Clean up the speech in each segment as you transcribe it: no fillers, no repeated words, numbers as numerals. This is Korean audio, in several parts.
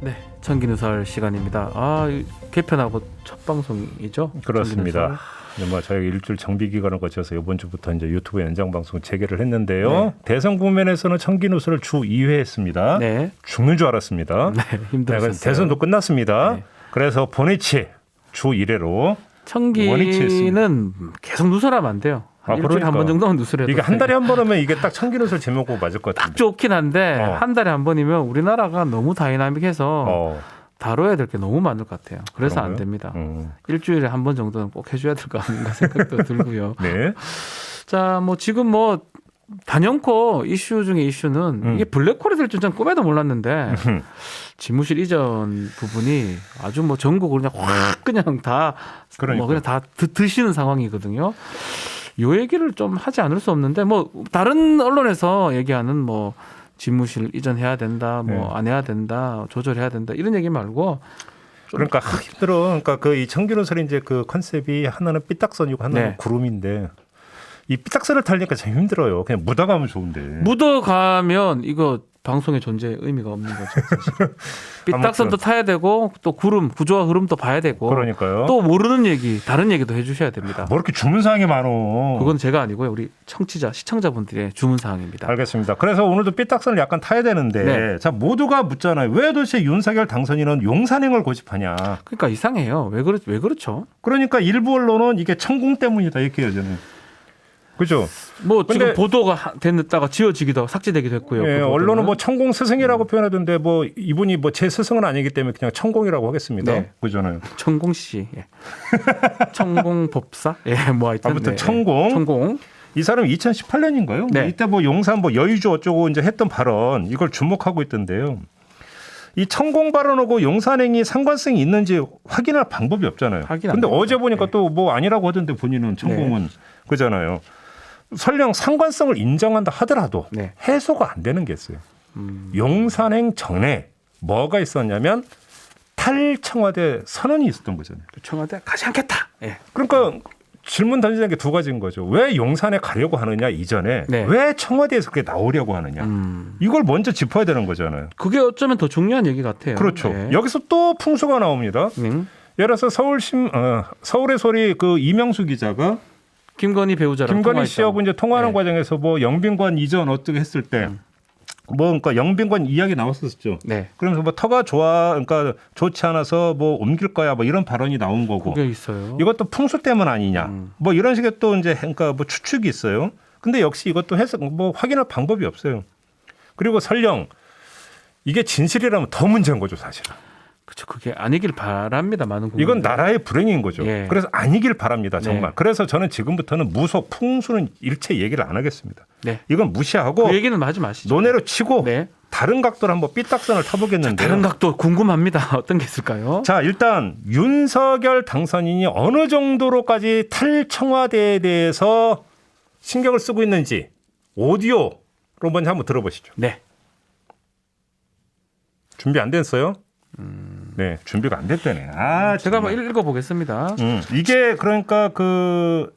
네, 청기누설 시간입니다. 개편하고 첫 방송이죠? 그렇습니다. 뭐 저희가 일주일 정비 기간을 거쳐서 이번 주부터 이제 유튜브 연장 방송 재개를 했는데요. 네. 대선 국면에서는 청기누설을 주 2회 했습니다. 네. 죽는 줄 알았습니다. 네, 힘들었어요. 대선도 끝났습니다. 네. 그래서 본회치 주 1회로 청기는 계속 누설하면 안 돼요. 일주일에 한 번 정도는 누설해도 이게 한 달에 한 번 하면 이게 딱 청기누설 제목고 맞을 것 같은데. 딱 좋긴 한데 한 달에 한 번이면 우리나라가 너무 다이나믹해서 다뤄야 될 게 너무 많을 것 같아요. 그래서 안 됩니다. 일주일에 한 번 정도는 꼭 해줘야 될 거 아닌가 생각도 들고요. 네. 자, 뭐 지금 뭐 단연코 이슈 중에 이슈는 이게 블랙홀이 될 줄 전 꿈에도 몰랐는데 집무실 이전 부분이 아주 뭐 전국을 그냥 확 그냥 다 뭐 그냥 다 드시는 상황이거든요. 요 얘기를 좀 하지 않을 수 없는데 뭐 다른 언론에서 얘기하는 뭐 집무실 이전해야 된다, 뭐 안 해야 된다, 조절해야 된다 이런 얘기 말고 그러니까 힘들어. 그러니까 그 이 청기누설이 이제 그 컨셉이 하나는 삐딱선이고 하나는 구름인데 이 삐딱선을 타려니까 참 힘들어요. 그냥 묻어가면 좋은데. 묻어가면 이거 방송의 존재에 의미가 없는 거죠. 사실. 삐딱선도 타야 되고 또 구름, 구조와 흐름도 봐야 되고. 그러니까요. 또 모르는 얘기, 다른 얘기도 해주셔야 됩니다. 뭐 이렇게 주문 사항이 많어. 그건 제가 아니고요. 우리 청취자, 시청자분들의 주문 사항입니다. 알겠습니다. 그래서 오늘도 삐딱선을 약간 타야 되는데 자 모두가 묻잖아요. 왜 도대체 윤석열 당선인은 용산행을 고집하냐. 그러니까 이상해요. 왜 그렇죠? 그러니까 일부 언론은 이게 천공 때문이다 이렇게 여전히. 그죠? 뭐 지금 보도가 됐다가 지워지기도 하고 삭제되기도 했고요. 네, 언론은 뭐 천공 스승이라고 표현하던데 뭐 이분이 뭐 제 스승은 아니기 때문에 그냥 천공이라고 하겠습니다. 네. 그잖아요. 천공 씨, 천공 법사, 뭐 하여튼 아무튼 천공. 이 사람 2018년인가요? 네. 이때 뭐 용산 뭐 여의주 어쩌고 이제 했던 발언 이걸 주목하고 있던데요. 이 천공 발언하고 용산행이 상관성이 있는지 확인할 방법이 없잖아요. 근데 어제 보니까 또 뭐 아니라고 하던데 본인은 천공은 그잖아요. 설령 상관성을 인정한다 하더라도 해소가 안 되는 게 있어요. 용산행 전에 뭐가 있었냐면 탈청와대 선언이 있었던 거잖아요. 청와대 가지 않겠다. 그러니까 질문 던지는 게 두 가지인 거죠. 왜 용산에 가려고 하느냐 이전에 왜 청와대에서 그게 나오려고 하느냐. 이걸 먼저 짚어야 되는 거잖아요. 그게 어쩌면 더 중요한 얘기 같아요. 그렇죠. 여기서 또 풍수가 나옵니다. 예를 들어서 서울의 소리 그 이명수 기자가 김건희 배우자랑 김건희 씨하고 이제 통화하는 과정에서 뭐 영빈관 이전 어떻게 했을 때 뭐 그러니까 영빈관 이야기 나왔었죠. 그러면서 뭐 터가 그러니까 좋지 않아서 뭐 옮길 거야 뭐 이런 발언이 나온 거고. 그게 있어요. 이것도 풍수 때문 아니냐. 뭐 이런 식의 또 이제 그러니까 뭐 추측이 있어요. 근데 역시 이것도 해석 뭐 확인할 방법이 없어요. 그리고 설령 이게 진실이라면 더 문제인 거죠, 사실은. 그렇죠. 그게 아니길 바랍니다. 많은 국민들. 이건 나라의 불행인 거죠. 그래서 아니길 바랍니다. 정말. 그래서 저는 지금부터는 무속, 풍수는 일체 얘기를 안 하겠습니다. 이건 무시하고 그 얘기는 하지 마시죠. 논외로 치고 다른 각도로 한번 삐딱선을 타보겠는데요. 다른 각도 궁금합니다. 어떤 게 있을까요? 자, 일단 윤석열 당선인이 어느 정도로까지 탈청와대에 대해서 신경을 쓰고 있는지 오디오로 먼저 한번 들어보시죠. 준비 안 됐어요? 네, 준비가 안 됐다네. 제가 한번 읽어보겠습니다. 이게 그러니까 그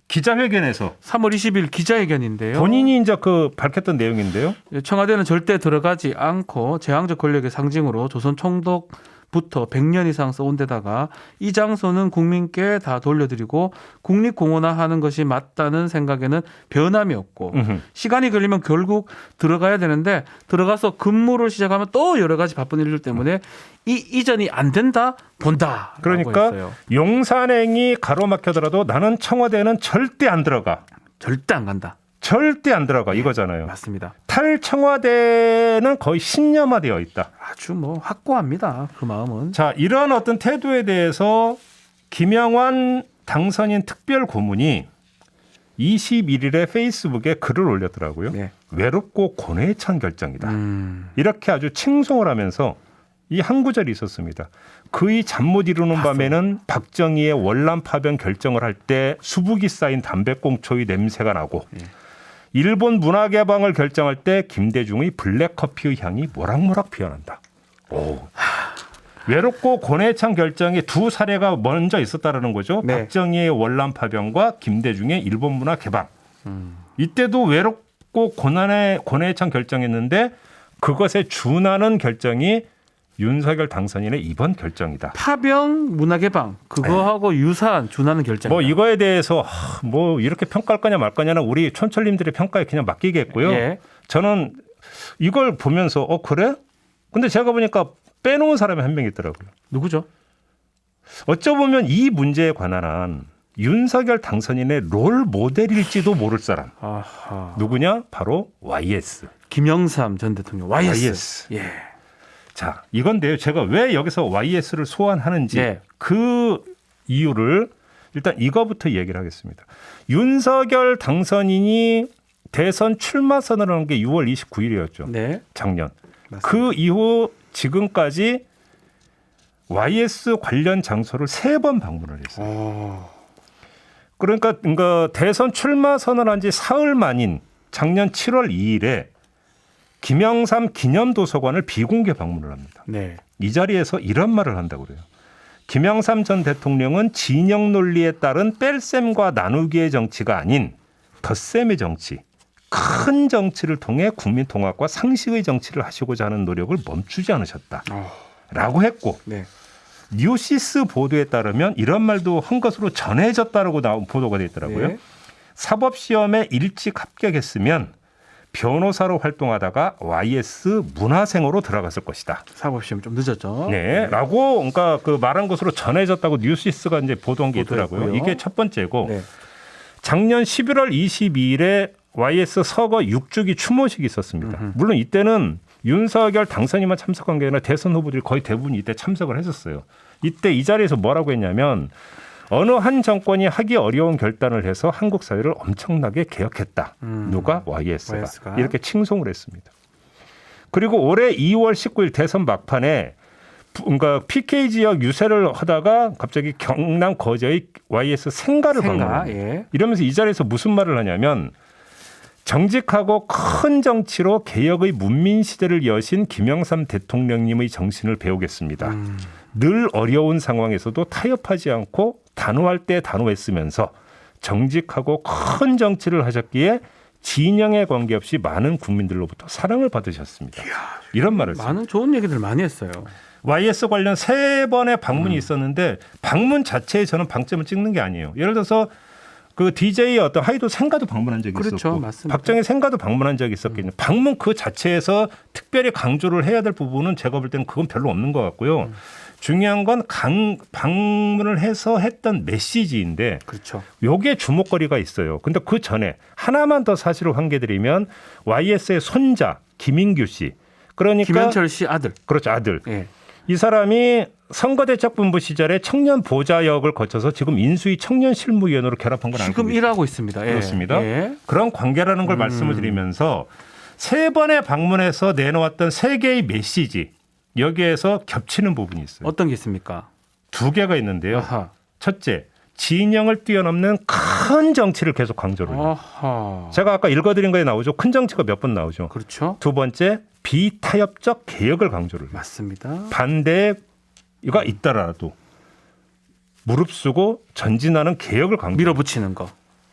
기자회견에서 3월 20일 기자회견인데요. 본인이 이제 그 밝혔던 내용인데요. 청와대는 절대 들어가지 않고 제왕적 권력의 상징으로 조선 총독부터 100년 이상 써온 데다가 이 장소는 국민께 다 돌려드리고 국립공원화하는 것이 맞다는 생각에는 변함이 없고 시간이 걸리면 결국 들어가야 되는데 들어가서 근무를 시작하면 또 여러 가지 바쁜 일들 때문에 이 이전이 안 된다 본다. 그러니까 했어요. 용산행이 가로막혀더라도 나는 청와대는 절대 안 들어가. 절대 안 간다. 절대 안 들어가 이거잖아요. 맞습니다. 탈청와대는 거의 신념화되어 있다. 아주 뭐 확고합니다. 그 마음은. 자, 이런 어떤 태도에 대해서 김영환 당선인 특별 고문이 21일에 페이스북에 글을 올렸더라고요. 외롭고 고뇌에 찬 결정이다. 이렇게 아주 칭송을 하면서 이 한 구절이 있었습니다. 그의 잠 못 이루는 밤에는 박정희의 월남 파병 결정을 할 때 수북이 쌓인 담배꽁초의 냄새가 나고 일본 문화 개방을 결정할 때 김대중의 블랙커피의 향이 모락모락 피어난다. 외롭고 고뇌에 찬 결정이 두 사례가 먼저 있었다라는 거죠. 박정희의 월남 파병과 김대중의 일본 문화 개방. 이때도 외롭고 고뇌에 찬 결정했는데 그것에 준하는 결정이 윤석열 당선인의 이번 결정이다. 파병 문화개방 그거하고 유사한 준하는 결정. 뭐 이거에 대해서 뭐 이렇게 평가할 거냐 말 거냐는 우리 촌철님들의 평가에 그냥 맡기겠고요. 예. 저는 이걸 보면서 그래? 근데 제가 보니까 빼놓은 사람이 한 명 있더라고요. 누구죠? 어쩌보면 이 문제에 관한 한 윤석열 당선인의 롤 모델일지도 모를 사람. 아하. 누구냐? 바로 YS. 김영삼 전 대통령. YS. YS. 예. 자, 이건데요. 제가 왜 여기서 YS를 소환하는지 예. 그 이유를 일단 이거부터 얘기를 하겠습니다. 윤석열 당선인이 대선 출마 선언을 한 게 6월 29일이었죠. 네. 작년. 맞습니다. 그 이후 지금까지 YS 관련 장소를 3번 방문을 했어요. 그러니까 대선 출마 선언한 지 사흘 만인 작년 7월 2일에 김영삼 기념도서관을 비공개 방문을 합니다. 네. 이 자리에서 이런 말을 한다고 그래요. 김영삼 전 대통령은 진영 논리에 따른 뺄셈과 나누기의 정치가 아닌 덧셈의 정치, 큰 정치를 통해 국민 통합과 상식의 정치를 하시고자 하는 노력을 멈추지 않으셨다라고 했고 네. 뉴시스 보도에 따르면 이런 말도 한 것으로 전해졌다라고 나온 보도가 돼 있더라고요. 네. 사법시험에 일찍 합격했으면 변호사로 활동하다가 YS 문화생으로 들어갔을 것이다. 사법시험 좀 늦었죠. 네, 라고 그러니까 그 말한 것으로 전해졌다고 뉴시스가 이제 보도한 게 있더라고요. 보도했고요. 이게 첫 번째고 네. 작년 11월 22일에 YS 서거 6주기 추모식이 있었습니다. 물론 이때는 윤석열 당선인만 참석한 게 아니라 대선 후보들이 거의 대부분 이때 참석을 했었어요. 이때 이 자리에서 뭐라고 했냐면 어느 한 정권이 하기 어려운 결단을 해서 한국 사회를 엄청나게 개혁했다. 누가? YS가. 이렇게 칭송을 했습니다. 그리고 올해 2월 19일 대선 막판에 그러니까 PK 지역 유세를 하다가 갑자기 경남 거제의 YS 생가를 방문합니다. 예. 이러면서 이 자리에서 무슨 말을 하냐면 정직하고 큰 정치로 개혁의 문민 시대를 여신 김영삼 대통령님의 정신을 배우겠습니다. 늘 어려운 상황에서도 타협하지 않고 단호할 때 단호했으면서 정직하고 큰 정치를 하셨기에 진영에 관계없이 많은 국민들로부터 사랑을 받으셨습니다. 이런 말을 했습니다. 많은 좋은 얘기들 많이 했어요. YS 관련 3번의 방문이 있었는데 방문 자체에 저는 방점을 찍는 게 아니에요. 예를 들어서 그 DJ의 어떤 하이도 생가도 방문한 적이 그렇죠, 있었고 맞습니다. 박정희 생가도 방문한 적이 있었겠네요. 방문 그 자체에서 특별히 강조를 해야 될 부분은 제가 볼 때는 그건 별로 없는 것 같고요. 중요한 건 방문을 해서 했던 메시지인데 그렇죠. 요게 주목거리가 있어요. 근데 그 전에 하나만 더 사실을 환기드리면 YS의 손자 김인규 씨. 그러니까 김현철 씨 아들. 그렇죠. 아들. 예. 이 사람이 선거대책본부 시절에 청년 보좌역을 거쳐서 지금 인수위 청년실무위원으로 결합한 건 알고 지금 있습니다. 일하고 있습니다. 예. 그렇습니다. 예. 그런 관계라는 걸 말씀을 드리면서 3번의 방문에서 내놓았던 3개의 메시지 여기에서 겹치는 부분이 있어요. 어떤 게 있습니까? 2개가 있는데요. 아하. 첫째, 진영을 뛰어넘는 큰 정치를 계속 강조를 해요. 아하. 제가 아까 읽어드린 거에 나오죠. 큰 정치가 몇 번 나오죠. 그렇죠. 2번째, 비타협적 개혁을 강조를 해요. 맞습니다. 반대가 있더라도 무릅쓰고 전진하는 개혁을 강조. 밀어붙이는 거.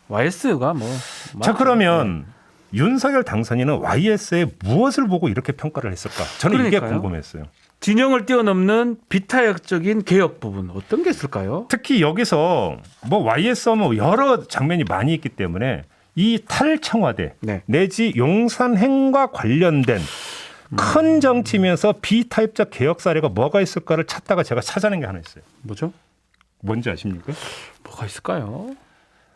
YS가 뭐. 자, 맞죠. 그러면 윤석열 당선인은 YS에 무엇을 보고 이렇게 평가를 했을까? 저는 그러니까요. 이게 궁금했어요. 진영을 뛰어넘는 비타협적인 개혁 부분 어떤 게 있을까요? 특히 여기서 뭐 YS 뭐 여러 장면이 많이 있기 때문에 이 탈청와대 네. 내지 용산행과 관련된 큰 정치면서 비타협적 개혁 사례가 뭐가 있을까를 찾다가 제가 찾아낸 게 하나 있어요. 뭐죠? 뭔지 아십니까? 뭐가 있을까요?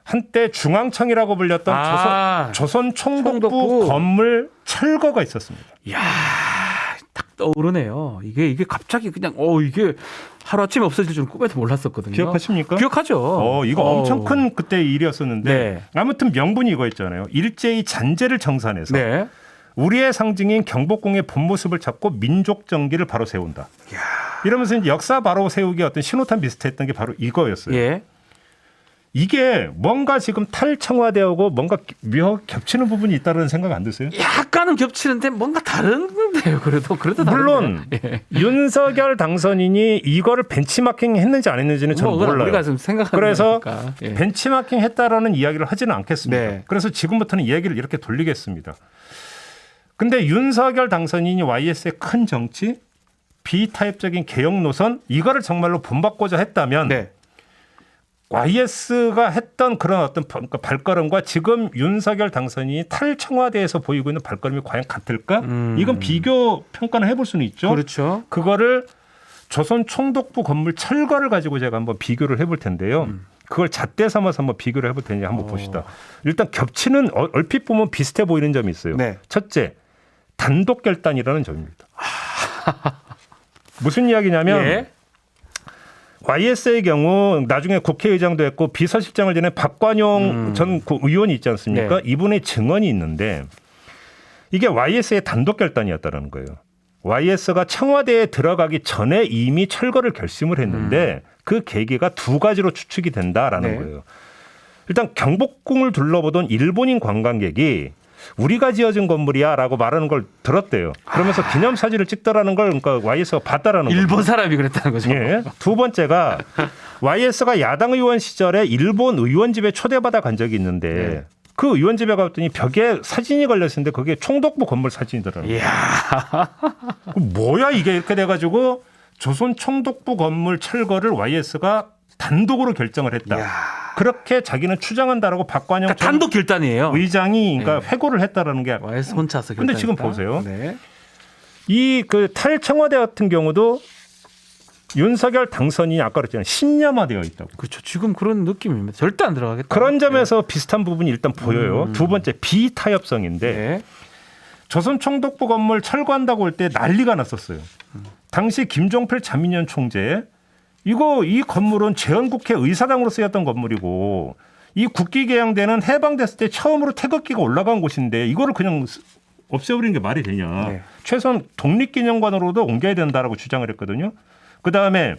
한때 중앙청이라고 불렸던 조선 총독부 총독부. 건물 철거가 있었습니다. 이야, 딱 떠오르네요. 이게 갑자기 그냥 이게 하루아침에 없어질 줄은 꿈에도 몰랐었거든요. 기억하십니까? 기억하죠. 이거 엄청 큰 그때 일이었었는데 네. 아무튼 명분이 이거였잖아요. 일제히 잔재를 청산해서 네. 우리의 상징인 경복궁의 본 모습을 찾고 민족 정기를 바로 세운다. 이야. 이러면서 이제 역사 바로 세우기 어떤 신호탄 비슷했던 게 바로 이거였어요. 예. 이게 뭔가 지금 탈청와대하고 뭔가 묘하게 겹치는 부분이 있다는 생각 안 드세요? 약간은 겹치는데 뭔가 다른데요. 그래도 물론 예. 윤석열 당선인이 이거를 벤치마킹 했는지 안 했는지는 저는 몰라요. 우리가 지금 생각하는 그래서 거니까. 예. 벤치마킹 했다라는 이야기를 하지는 않겠습니다. 네. 그래서 지금부터는 이야기를 이렇게 돌리겠습니다. 근데 윤석열 당선인이 YS의 큰 정치, 비타협적인 개혁 노선 이거를 정말로 본받고자 했다면 네. YS가 했던 그런 어떤 발걸음과 지금 윤석열 당선인이 탈청와대에서 보이고 있는 발걸음이 과연 같을까? 이건 비교 평가는 해볼 수는 있죠. 그렇죠. 그거를 조선 총독부 건물 철거를 가지고 제가 한번 비교를 해볼 텐데요. 그걸 잣대 삼아서 한번 비교를 해볼 테니 한번 봅시다. 일단 겹치는 얼핏 보면 비슷해 보이는 점이 있어요. 네. 첫째, 단독 결단이라는 점입니다. 무슨 이야기냐면 예. YS의 경우 나중에 국회의장도 했고 비서실장을 지낸 박관용 전 의원이 있지 않습니까? 네. 이분의 증언이 있는데 이게 YS의 단독 결단이었다는 거예요. YS가 청와대에 들어가기 전에 이미 철거를 결심을 했는데 그 계기가 두 가지로 추측이 된다라는 네. 거예요. 일단 경복궁을 둘러보던 일본인 관광객이 우리가 지어진 건물이야라고 말하는 걸 들었대요. 그러면서 기념사진을 찍더라는 걸 그러니까 YS가 봤다라는 거예요. 일본 사람이 그랬다는 거죠. 예. 두 번째가 YS가 야당 의원 시절에 일본 의원 집에 초대받아 간 적이 있는데 네. 그 의원 집에 갔더니 벽에 사진이 걸렸는데 그게 총독부 건물 사진이더라고요. 이야. 뭐야 이게 이렇게 돼가지고 조선 총독부 건물 철거를 YS가 단독으로 결정을 했다. 이야. 그렇게 자기는 추정한다라고 박관영 그러니까 단독 결단이에요. 의장이 그러니까 회고를 했다라는 게. YS 혼자서 결단. 근데 지금 보세요. 네. 이 그 탈청와대 같은 경우도 윤석열 당선인이 아까 그랬잖아요. 신념화되어 있다고. 그렇죠. 지금 그런 느낌입니다. 절대 안 들어가겠다. 그런 점에서 비슷한 부분이 일단 보여요. 두 번째 비타협성인데 네. 조선 총독부 건물 철거한다고 할 때 난리가 났었어요. 당시 김종필 자민련 총재 이 건물은 재헌국회 의사당으로 쓰였던 건물이고 이 국기 개양대는 해방됐을 때 처음으로 태극기가 올라간 곳인데 이거를 그냥 없애버리는 게 말이 되냐. 네. 최소한 독립기념관으로도 옮겨야 된다라고 주장을 했거든요. 그다음에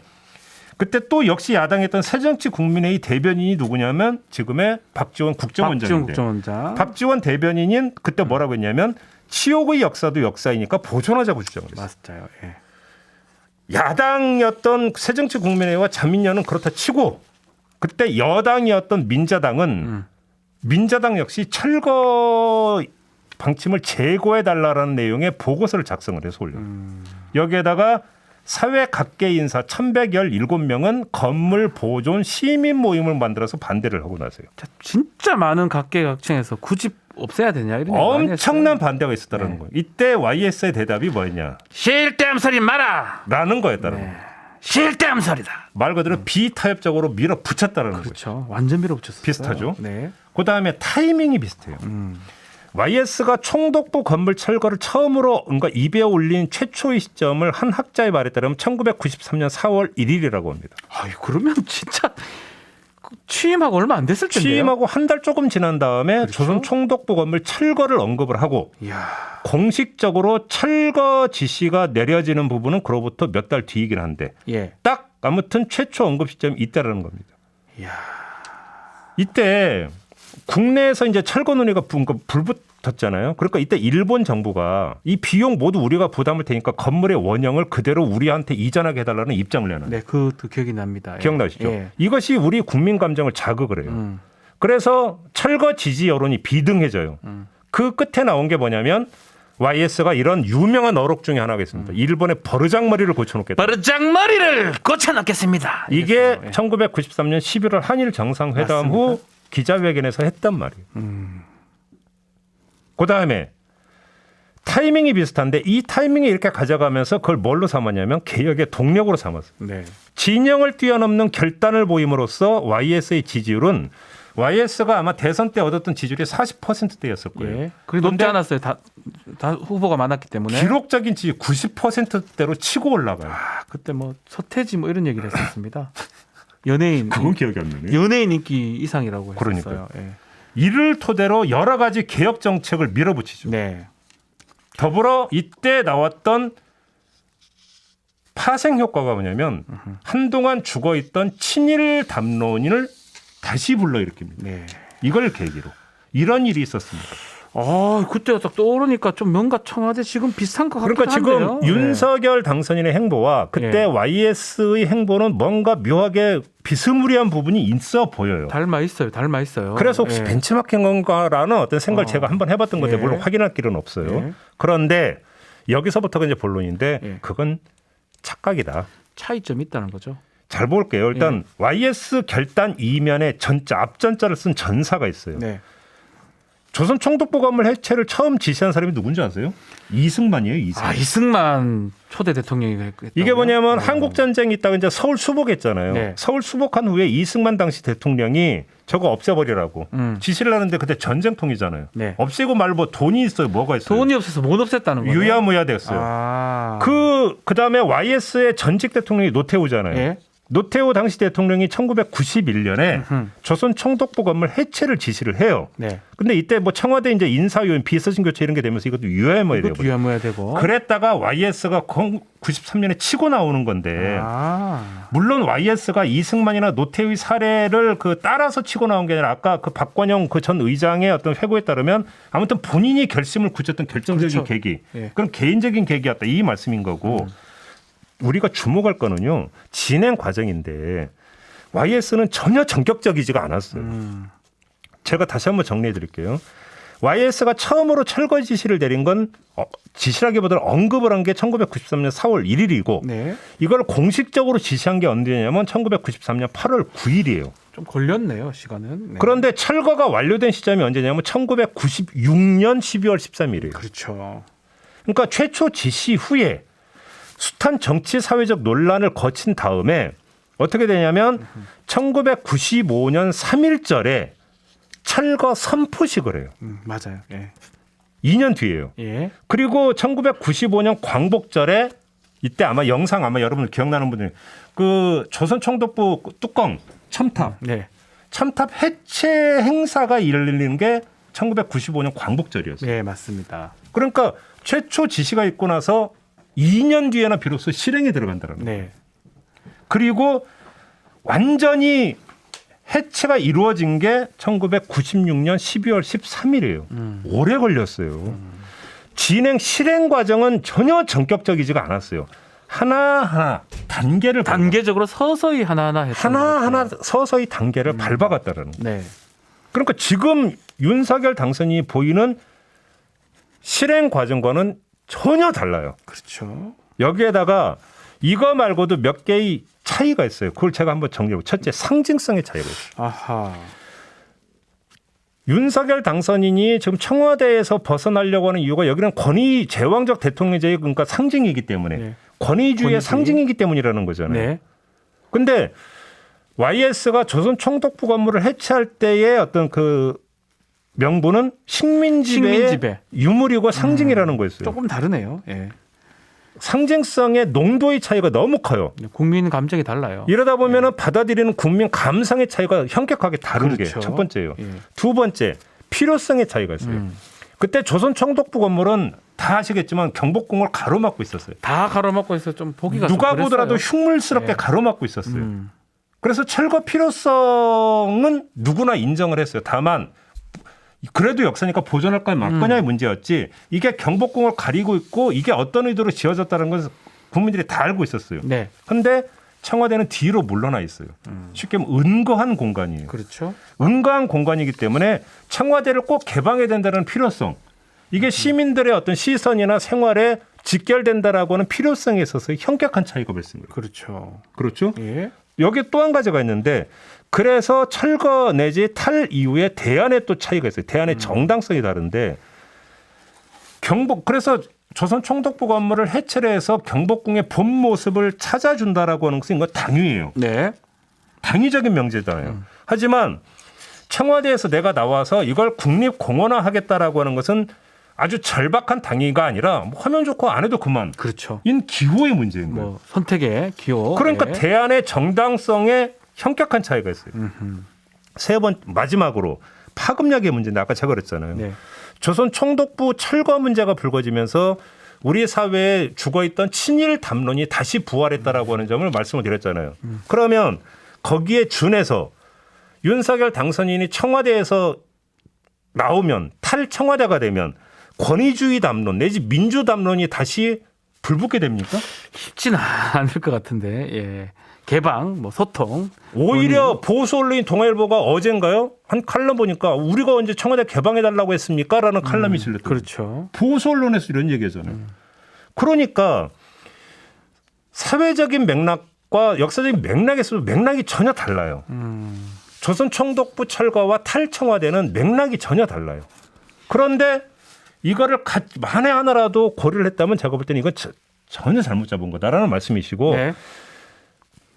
그때 또 역시 야당했던 새정치국민회의 대변인이 누구냐면 지금의 박지원 국정원장인데 국정원장. 박지원 대변인인 그때 뭐라고 했냐면 치욕의 역사도 역사이니까 보존하자고 주장을 했어요. 맞아요. 예. 야당이었던 새정치국민회의와 자민련은 그렇다 치고 그때 여당이었던 민자당은 민자당 역시 철거 방침을 재고해달라는 내용의 보고서를 작성을 해서 올려요. 여기에다가 사회 각계 인사 1117명은 건물 보존 시민 모임을 만들어서 반대를 하고 나서요. 진짜 많은 각계각층에서 굳이 없애야 되냐 이런 얘기 많이 했어요. 엄청난 반대가 있었다는 네. 거예요. 이때 YS의 대답이 뭐였냐? 실댐 소리 마라. 라는 거였다는 거예요. 실댐 소리다. 말 그대로 비타협적으로 밀어붙였다는 거예요. 그렇죠. 완전 밀어붙였어요. 비슷하죠? 네. 그다음에 타이밍이 비슷해요. YS가 총독부 건물 철거를 처음으로 그러니까 입에 올린 최초의 시점을 한 학자의 말에 따르면 1993년 4월 1일이라고 합니다. 아이 그러면 진짜 취임하고 얼마 안 됐을 텐데요. 취임하고 한 달 조금 지난 다음에 그렇죠? 조선 총독부 건물 철거를 언급을 하고 이야. 공식적으로 철거 지시가 내려지는 부분은 그로부터 몇 달 뒤이긴 한데 예. 딱 아무튼 최초 언급 시점이 이때라는 겁니다. 이야. 이때 국내에서 이제 철거 논의가 불붙었잖아요. 그러니까 이때 일본 정부가 이 비용 모두 우리가 부담할 테니까 건물의 원형을 그대로 우리한테 이전하게 해달라는 입장을 내는. 네, 그것도 기억이 납니다. 예. 기억나시죠? 예. 이것이 우리 국민 감정을 자극을 해요. 그래서 철거 지지 여론이 비등해져요. 그 끝에 나온 게 뭐냐면 YS가 이런 유명한 어록 중에 하나겠습니다. 일본의 버르장머리를 고쳐놓겠다. 버르장머리를 고쳐놓겠습니다. 이게 이랬어요. 예. 1993년 11월 한일 정상회담 맞습니다. 후 기자회견에서 했단 말이에요. 그다음에 타이밍이 비슷한데 이 타이밍에 이렇게 가져가면서 그걸 뭘로 삼았냐면 개혁의 동력으로 삼았어요. 네. 진영을 뛰어넘는 결단을 보임으로써 YS의 지지율은 YS가 아마 대선 때 얻었던 지지율이 40%대였을 거예요. 예. 그게 높지 않았어요. 다 후보가 많았기 때문에. 기록적인 지지 90%대로 치고 올라가요. 아, 그때 뭐 서태지 뭐 이런 얘기를 했었습니다. 연예인 그건 기억이 안 나네. 연예인 인기 이상이라고 했었어요. 그러니까요. 예. 이를 토대로 여러 가지 개혁 정책을 밀어붙이죠. 네. 더불어 이때 나왔던 파생 효과가 뭐냐면 한동안 죽어있던 친일 담론인을 다시 불러일으킵니다. 네. 이걸 계기로 이런 일이 있었습니다. 아, 그때가 딱 떠오르니까 좀 뭔가 청와대 지금 비슷한 것 같기도 그러니까 지금 한데요. 윤석열 당선인의 행보와 그때 예. YS의 행보는 뭔가 묘하게 비스무리한 부분이 있어 보여요. 닮아 있어요. 닮아 있어요. 그래서 혹시 예. 벤치마킹 건가라는 어떤 생각을 제가 한번 해봤던 건데 예. 물론 확인할 길은 없어요. 예. 그런데 여기서부터가 이제 본론인데 예. 그건 착각이다. 차이점이 있다는 거죠. 잘 볼게요. 일단 YS 결단 이면에 전자 앞전자를 쓴 전사가 있어요. 네. 조선 총독부 건물 해체를 처음 지시한 사람이 누군지 아세요? 이승만이에요. 이승만. 이승만 초대 대통령이 했다고요? 이게 뭐냐면 한국 전쟁이 있다가 이제 서울 수복했잖아요. 네. 서울 수복한 후에 이승만 당시 대통령이 저거 없애버리라고 지시를 하는데 그때 전쟁통이잖아요. 네. 없애고 말고 뭐 돈이 있어요. 뭐가 있어요? 돈이 없어서 못 없앴다는 거예요. 유야무야 됐어요. 그다음에 YS의 전직 대통령이 노태우잖아요. 예. 노태우 당시 대통령이 1991년에 조선 총독부 건물 해체를 지시를 해요. 네. 근데 이때 뭐 청와대 이제 인사요인 비서진 교체 이런 게 되면서 이것도 유야무야 되고. 유야무야 되고. 그랬다가 YS가 93년에 치고 나오는 건데 물론 YS가 이승만이나 노태우의 사례를 따라서 치고 나온 게 아니라 아까 그 박관영 그 전 의장의 어떤 회고에 따르면 아무튼 본인이 결심을 굳혔던 결정적인 그렇죠. 계기. 예. 그런 개인적인 계기였다 이 말씀인 거고 우리가 주목할 거는요 진행 과정인데 YS는 전혀 전격적이지가 않았어요. 제가 다시 한번 정리해 드릴게요. YS가 처음으로 철거 지시를 내린 건 지시라기보다는 언급을 한 게 1993년 4월 1일이고 네. 이걸 이걸 공식적으로 지시한 게 언제냐면 1993년 8월 9일이에요. 좀 걸렸네요, 시간은. 네. 그런데 철거가 완료된 시점이 언제냐면 1996년 12월 13일이에요. 그렇죠. 그러니까 최초 지시 후에 숱한 정치 사회적 논란을 거친 다음에 어떻게 되냐면 1995년 3일절에 철거 선포식을 해요. 맞아요. 예. 2년 뒤에요. 예. 그리고 1995년 광복절에 이때 아마 영상 아마 여러분들 기억나는 분들 그 조선 총독부 뚜껑 첨탑 네. 첨탑 해체 행사가 열리는 게 1995년 광복절이었어요. 네, 맞습니다. 그러니까 최초 지시가 있고 나서 2년 뒤에나 비로소 실행에 들어간다는 거예요. 네. 그리고 완전히 해체가 이루어진 게 1996년 12월 13일이에요. 오래 걸렸어요. 진행 실행 과정은 전혀 전격적이지가 않았어요. 하나하나 단계를 단계적으로 서서히 하나하나 했던 하나하나 서서히 단계를 밟아갔다라는 거예요. 네. 그러니까 지금 윤석열 당선인이 보이는 실행 과정과는 전혀 달라요. 그렇죠. 여기에다가 이거 말고도 몇 개의 차이가 있어요. 그걸 제가 한번 정리해보고 첫째 상징성의 차이가 있어요. 아하. 윤석열 당선인이 지금 청와대에서 벗어나려고 하는 이유가 여기는 권위 제왕적 대통령제의 그러니까 상징이기 때문에 네. 권위주의의 권위주의. 상징이기 때문이라는 거잖아요. 네. 근데 YS가 조선 총독부 건물을 해체할 때의 어떤 그 명분은 식민지배의 식민지배. 유물이고 상징이라는 거였어요. 조금 다르네요. 예. 상징성의 농도의 차이가 너무 커요. 국민 감정이 달라요. 이러다 보면은 받아들이는 국민 감상의 차이가 현격하게 다른 게 그렇죠. 첫 번째예요. 예. 두 번째 필요성의 차이가 있어요. 그때 조선 총독부 건물은 다 아시겠지만 경복궁을 가로막고 있었어요. 다 가로막고 있어 좀 보기가 누가 좀 보더라도 그랬어요. 흉물스럽게 네. 가로막고 있었어요. 그래서 철거 필요성은 누구나 인정을 했어요. 다만 그래도 역사니까 보존할까 말 거냐의 문제였지 이게 경복궁을 가리고 있고 이게 어떤 의도로 지어졌다는 건 국민들이 다 알고 있었어요. 네. 근데 청와대는 뒤로 물러나 있어요. 쉽게 말하면 은거한 공간이에요. 그렇죠. 은거한 공간이기 때문에 청와대를 꼭 개방해야 된다는 필요성 이게 시민들의 어떤 시선이나 생활에 직결된다라고 하는 필요성에 있어서 현격한 차이가 발생해요. 그렇죠. 그렇죠? 예. 여기 또 한 가지가 있는데 그래서 철거 내지 탈 이후에 대안의 또 차이가 있어요. 대안의 정당성이 다른데 그래서 조선 총독부 건물을 해체를 해서 경복궁의 본 모습을 찾아준다라고 하는 것은 이거 당위예요. 네. 당위적인 명제잖아요. 하지만 청와대에서 내가 나와서 이걸 국립공원화하겠다라고 하는 것은 아주 절박한 당위가 아니라 뭐 하면 좋고 안 해도 그만. 그렇죠. 인 기호의 문제인 거예요. 뭐 선택의 기호. 그러니까 예. 대안의 정당성에 현격한 차이가 있어요. 마지막으로 파급력의 문제인데 아까 제가 그랬잖아요. 네. 조선 총독부 철거 문제가 불거지면서 우리 사회에 죽어있던 친일 담론이 다시 부활했다라고 하는 점을 말씀을 드렸잖아요. 그러면 거기에 준해서 윤석열 당선인이 청와대에서 나오면 탈청와대가 되면 권위주의 담론 내지 민주 담론이 다시 불붙게 됩니까? 쉽지는 않을 것 같은데. 예. 개방, 뭐 소통. 오히려 보수 언론인 동아일보가 어젠가요? 한 칼럼 보니까 우리가 언제 청와대 개방해달라고 했습니까? 라는 칼럼이 실렸더라고요. 음. 네. 그렇죠. 음. 보수 언론에서 이런 얘기하잖아요. 그러니까 사회적인 맥락과 역사적인 맥락에서도 맥락이 전혀 달라요. 조선총독부 철거와 탈청와대는 맥락이 전혀 달라요. 그런데 이거를 만에 하나라도 고려를 했다면 제가 볼 때는 이건 전혀 잘못 잡은 거다라는 말씀이시고 네.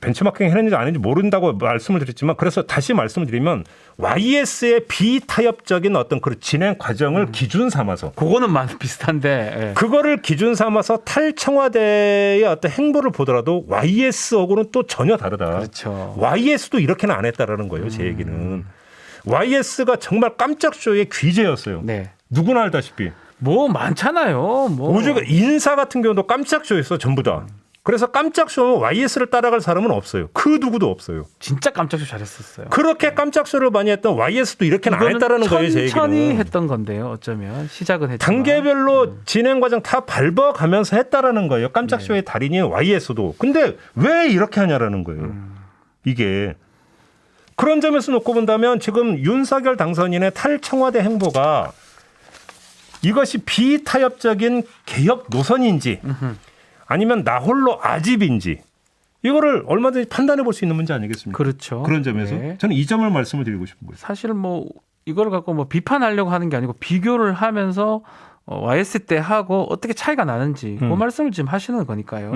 벤치마킹 했는지 안 했는지 모른다고 말씀을 드렸지만 그래서 다시 말씀을 드리면 YS의 비타협적인 어떤 그 진행 과정을 기준 삼아서 그거는 많이 비슷한데 예. 그거를 기준 삼아서 탈청와대의 어떤 행보를 보더라도 YS하고는 또 전혀 다르다. 그렇죠. YS도 이렇게는 안 했다라는 거예요. 제 얘기는. YS가 정말 깜짝 쇼의 귀재였어요. 네. 누구나 알다시피. 뭐 많잖아요. 뭐 오죽 인사 같은 경우도 깜짝 쇼였어 전부 다. 그래서 깜짝 쇼는 YS를 따라갈 사람은 없어요. 그 누구도 없어요. 진짜 깜짝쇼 잘했었어요. 그렇게 깜짝 쇼를 많이 했던 YS도 이렇게는 안 했다라는 거예요. 제 얘기는. 천천히 했던 건데요. 어쩌면 시작은 했지만 단계별로 진행 과정 다 밟아가면서 했다라는 거예요. 깜짝 쇼의 달인인 YS도. 근데 왜 이렇게 하냐라는 거예요. 이게. 그런 점에서 놓고 본다면 지금 윤석열 당선인의 탈청와대 행보가 이것이 비타협적인 개혁 노선인지 아니면 나 홀로 아집인지 이거를 얼마든지 판단해 볼 수 있는 문제 아니겠습니까? 그렇죠. 그런 점에서 네. 저는 이 점을 말씀을 드리고 싶은 거예요. 사실 뭐 이걸 갖고 뭐 비판하려고 하는 게 아니고 비교를 하면서 YS 때 하고 어떻게 차이가 나는지 그 말씀을 지금 하시는 거니까요.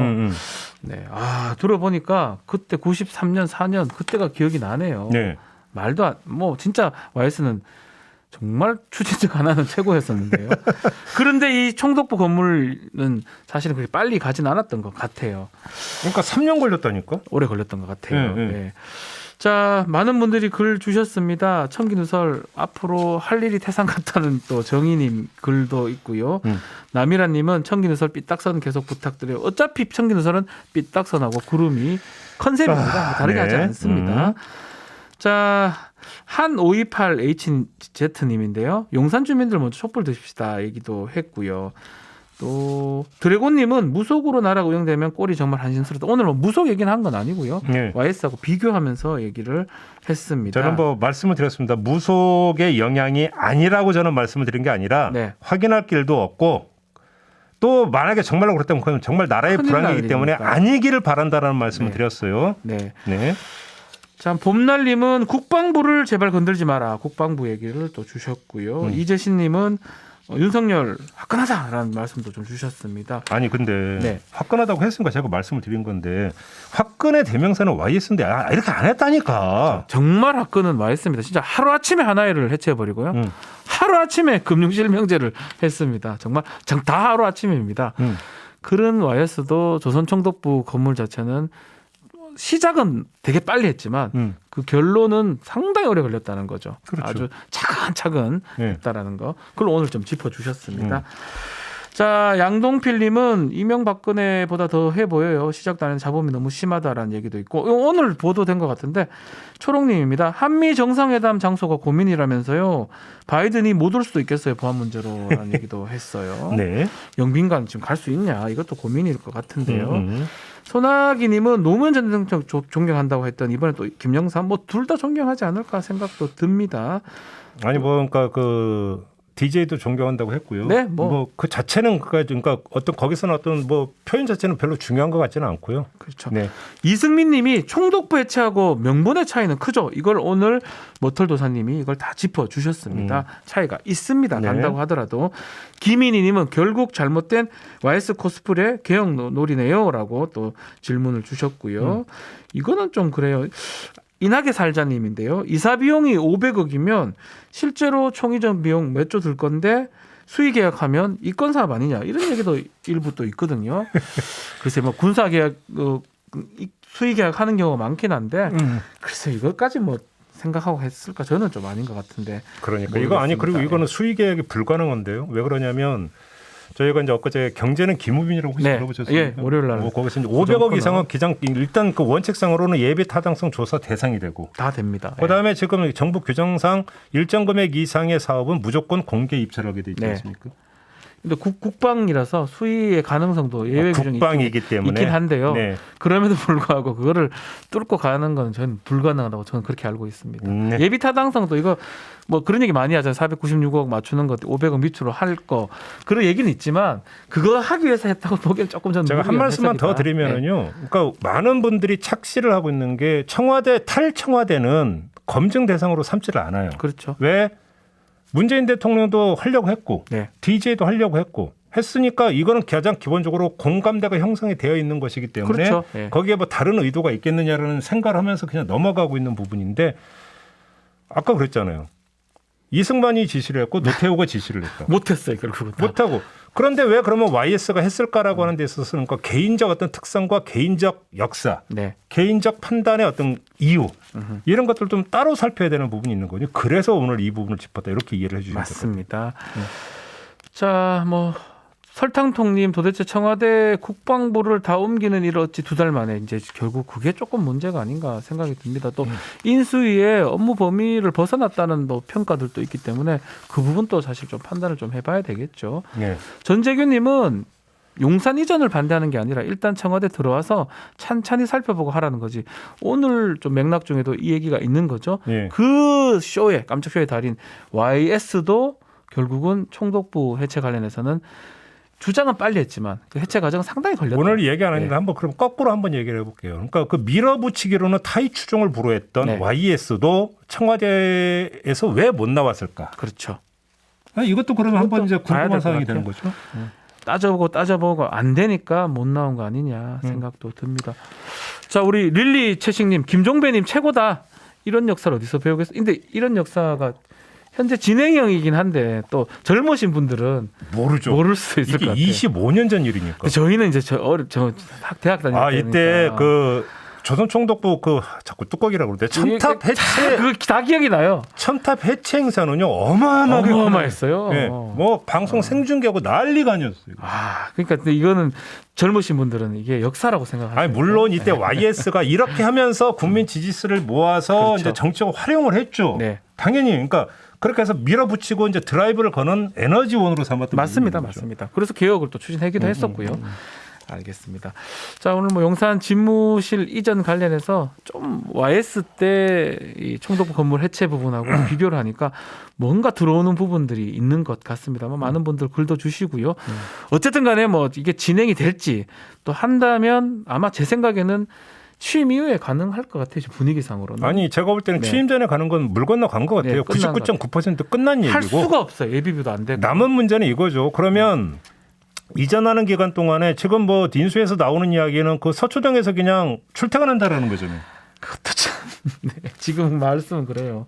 네. 아, 들어보니까 그때 93년 4년 그때가 기억이 나네요. 네. 말도 뭐 진짜 YS는 정말 추진력 하나는 최고였었는데요. 그런데 이 총독부 건물은 사실은 그렇게 빨리 가진 않았던 것 같아요. 그러니까 3년 걸렸다니까? 오래 걸렸던 것 같아요. 네, 네. 네. 자, 많은 분들이 글 주셨습니다. 청기누설 앞으로 할 일이 태산 같다는 또 정희님 글도 있고요. 남이라님은 청기누설 삐딱선 계속 부탁드려요. 어차피 청기누설은 삐딱선하고 구름이 컨셉입니다. 다르게 하지 않습니다. 자, 한 528HZ님인데요. 용산 주민들 먼저 촛불 드십시다 얘기도 했고요. 또 드래곤님은 무속으로 나라가 운영되면 꼴이 정말 한심스럽다. 오늘 뭐 무속 얘기는 한 건 아니고요. 네. YS하고 비교하면서 얘기를 했습니다. 저는 뭐 말씀을 드렸습니다. 무속의 영향이 아니라고 저는 말씀을 드린 게 아니라 네. 확인할 길도 없고 또 만약에 정말로 그렇다면 그건 정말 나라의 큰일 불황이기 날 때문에 일이니까. 아니기를 바란다는 말씀을 네. 드렸어요. 네. 네. 자, 봄날님은 국방부를 제발 건들지 마라. 국방부 얘기를 또 주셨고요. 이재신님은 윤석열 화끈하다라는 말씀도 좀 주셨습니다. 아니 근데 네. 화끈하다고 했으니까 제가 말씀을 드린 건데 화끈의 대명사는 YS인데 이렇게 안 했다니까. 정말 화끈은 YS입니다. 진짜 하루아침에 하나회를 해체해버리고요. 하루아침에 금융실명제를 했습니다. 정말 다 하루아침입니다. 그런 YS도 조선총독부 건물 자체는 시작은 되게 빨리 했지만 그 결론은 상당히 오래 걸렸다는 거죠. 그렇죠. 아주 차근차근 네. 했다라는 거. 그걸 오늘 좀 짚어주셨습니다. 자, 양동필님은 이명박근혜보다 더 해 보여요. 시작도 안 하는 자본이 너무 심하다라는 얘기도 있고 오늘 보도된 것 같은데 초롱님입니다. 한미 정상회담 장소가 고민이라면서요. 바이든이 못 올 수도 있겠어요. 보안 문제로라는 얘기도 했어요. 네. 영빈관 지금 갈 수 있냐 이것도 고민일 것 같은데요. 소나기님은 노무현 전 대통령 존경한다고 했던 이번에 또 김영삼 뭐 둘 다 존경하지 않을까 생각도 듭니다. 아니 뭐 그러니까 그 DJ도 존경한다고 했고요. 네, 뭐 그 자체는 그러니까 어떤 거기서는 어떤 뭐 표현 자체는 별로 중요한 것 같지는 않고요. 그렇죠. 네. 이승민님이 총독부 해체하고 명분의 차이는 크죠. 이걸 오늘 모털도사님이 이걸 다 짚어주셨습니다. 차이가 있습니다. 네. 간다고 하더라도 김인희님은 결국 잘못된 YS 코스프레 개혁 놀이네요라고 또 질문을 주셨고요. 이거는 좀 그래요. 인하게 살자님인데요. 이사 비용이 500억이면 실제로 총이전 비용 몇 조 들 건데 수의 계약하면 이권 사업 아니냐 이런 얘기도 일부 또 있거든요. 글쎄 뭐 군사 계약 수의 계약하는 경우가 많긴 한데 글쎄 이것까지 뭐 생각하고 했을까 저는 좀 아닌 것 같은데. 그러니까 이거 아니 그리고 이거는 수의 계약이 불가능한데요. 왜 그러냐면 저희가 이제 엊그제 경제는 김우빈이라고 혹시 네. 들어보셨습니까? 예, 월요일 날. 거기서 이제 500억 이상은 기장 일단 그 원칙상으로는 예비 타당성 조사 대상이 되고 다 됩니다. 그다음에 지금 정부 규정상 일정 금액 이상의 사업은 무조건 공개 입찰하게 돼 있지 네. 않습니까? 근데 국방이라서 수위의 가능성도 예외 규정이 국방이기 때문에 있긴 한데요. 네. 그럼에도 불구하고 그거를 뚫고 가는 건 저는 불가능하다고 저는 그렇게 알고 있습니다. 네. 예비 타당성도 이거 뭐 그런 얘기 많이 하잖아요. 496억 맞추는 것, 500억 밑으로 할 거 그런 얘기는 있지만 그거 하기 위해서 했다고 보기엔 조금 저는 제가 한 말씀만 더 드리면은요. 그러니까 많은 분들이 착시를 하고 있는 게 청와대 탈청와대는 검증 대상으로 삼지를 않아요. 그렇죠. 왜? 문재인 대통령도 하려고 했고 네. DJ도 하려고 했으니까 이거는 가장 기본적으로 공감대가 형성이 되어 있는 것이기 때문에 그렇죠. 네. 거기에 뭐 다른 의도가 있겠느냐라는 생각을 하면서 그냥 넘어가고 있는 부분인데 아까 그랬잖아요. 이승만이 지시를 했고 노태우가 지시를 했다. 못했어요 결국은. 못하고. 그런데 왜 그러면 YS가 했을까라고 하는 데 있어서는 그러니까 개인적 어떤 특성과 개인적 역사, 네. 개인적 판단의 어떤 이유 이런 것들 좀 따로 살펴야 되는 부분이 있는 거죠. 그래서 오늘 이 부분을 짚었다 이렇게 이해를 해주시면 맞습니다. 자, 뭐 설탕통님 도대체 청와대 국방부를 다 옮기는 일 어찌 2달 만에 이제 결국 그게 조금 문제가 아닌가 생각이 듭니다. 또 인수위에 업무 범위를 벗어났다는 뭐 평가들도 있기 때문에 그 부분도 사실 좀 판단을 좀 해봐야 되겠죠. 네. 전재규님은 용산 이전을 반대하는 게 아니라 일단 청와대 들어와서 찬찬히 살펴보고 하라는 거지. 오늘 좀 맥락 중에도 이 얘기가 있는 거죠. 네. 그 쇼에 깜짝 쇼의 달인 YS도 결국은 총독부 해체 관련해서는 주장은 빨리 했지만 그 해체 과정은 상당히 걸렸다. 오늘 얘기 안 했는데 네. 한번 그럼 거꾸로 한번 얘기를 해볼게요. 그러니까 그 밀어붙이기로는 타의 추종을 불허했던 네. YS도 청와대에서 왜 못 나왔을까? 그렇죠. 이것도 그러면 한번 이제 봐야 궁금한 될것 사항이 같아요. 되는 거죠. 따져보고 안 되니까 못 나온 거 아니냐 생각도 듭니다. 자, 우리 릴리 채식님, 김종배님 최고다. 이런 역사를 어디서 배우겠어요? 근데 이런 역사가 현재 진행형이긴 한데 또 젊으신 분들은 모르죠. 모를 수 있을 것 이게 같아요. 25년 전 일이니까. 근데 저희는 이제 저 대학 다닐 때니까. 이때 그 조선총독부 그 자꾸 뚜껑이라고 그러는데 첨탑 해체 그거 다 기억이 나요. 첨탑 해체 행사는요 어마어마하게 어마어마했어요. 네. 뭐 방송 생중계하고 난리가 아니었어요. 그러니까 근데 이거는 젊으신 분들은 이게 역사라고 생각하죠. 아니 물론 이때 YS가 이렇게 하면서 국민 지지수를 모아서 그렇죠. 이제 정치적으로 활용을 했죠. 네. 당연히 그러니까 그렇게 해서 밀어붙이고 이제 드라이브를 거는 에너지원으로 삼았던 맞습니다, 부분인 거죠. 맞습니다. 그래서 개혁을 또 추진하기도 했었고요. 알겠습니다. 자, 오늘 뭐 용산 집무실 이전 관련해서 좀 YS 때 이 총독부 건물 해체 부분하고 비교를 하니까 뭔가 들어오는 부분들이 있는 것 같습니다만 많은 분들 글도 주시고요. 어쨌든 간에 뭐 이게 진행이 될지 또 한다면 아마 제 생각에는 취임 이후에 가능할 것 같아요. 분위기상으로는. 아니 제가 볼 때는 네. 취임 전에 가는 건 물 건너 간 것 같아요. 네, 끝난 99.9% 끝난 얘기고. 할 수가 없어요. 예비비도 안 되고. 남은 문제는 이거죠. 그러면 이전하는 기간 동안에 지금 뭐 인수에서 나오는 이야기는 그 서초동에서 그냥 출퇴근한다라는 거잖아요. 그것도 참 네, 지금 말씀은 그래요.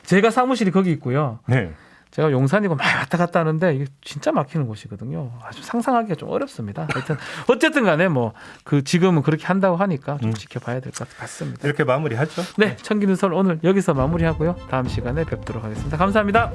제가 사무실이 거기 있고요. 네. 제가 용산이고 막 왔다 갔다 하는데 이게 진짜 막히는 곳이거든요. 아주 상상하기가 좀 어렵습니다. 하여튼 어쨌든 간에 뭐 그 지금은 그렇게 한다고 하니까 좀 지켜봐야 될 것 같습니다. 이렇게 마무리하죠. 네, 청기누설 오늘 여기서 마무리하고요. 다음 시간에 뵙도록 하겠습니다. 감사합니다.